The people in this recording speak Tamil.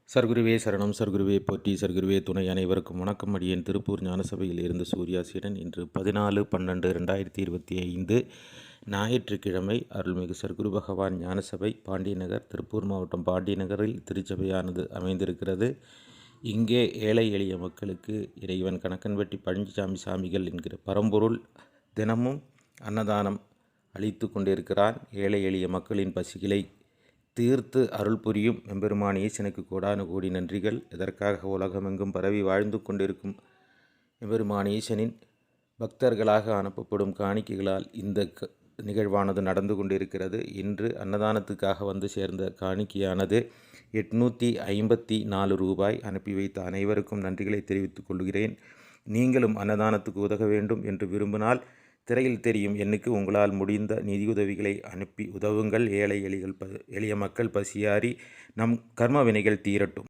சர்க்குருவே சரணம், சர்க்குருவே போற்றி, சர்க்குருவே துணை. அனைவருக்கும் வணக்கம். அடியேன் திருப்பூர் ஞானசபையில் இருந்து சூர்யாசீடன். இன்று 14/12/2025 ஞாயிற்றுக்கிழமை. அருள்மிகு சர்க்குரு பகவான் ஞானசபை பாண்டியநகர், திருப்பூர் மாவட்டம் பாண்டியநகரில் திருச்சபையானது அமைந்திருக்கிறது. இங்கே ஏழை எளிய மக்களுக்கு இறைவன் கணக்கன்பட்டி பழனிசாமி சாமிகள் என்கிற பரம்பொருள் தினமும் அன்னதானம் அளித்து கொண்டிருக்கிறான். ஏழை எளிய மக்களின் பசிகளை தீர்த்து அருள் புரியும் எம்பெருமான் ஈசனுக்கு கோடானு கோடி நன்றிகள். இதற்காக உலகமெங்கும் பரவி வாழ்ந்து கொண்டிருக்கும் எம்பெருமான் ஈசனின் பக்தர்களாக அனுப்பப்படும் காணிக்கைகளால் இந்த நிகழ்வானது நடந்து கொண்டிருக்கிறது. இன்று அன்னதானத்துக்காக வந்து சேர்ந்த காணிக்கையானது 854 ரூபாய். அனுப்பி வைத்த அனைவருக்கும் நன்றிகளை தெரிவித்துக் கொள்கிறேன். நீங்களும் அன்னதானத்துக்கு உதவ வேண்டும் என்று விரும்பினால் திரையில் தெரியும் எண்ணுக்கு உங்களால் முடிந்த நிதியுதவிகளை அனுப்பி உதவுங்கள். ஏழை எளிய மக்கள் பசியாறி நம் கர்ம வினைகள் தீரட்டும்.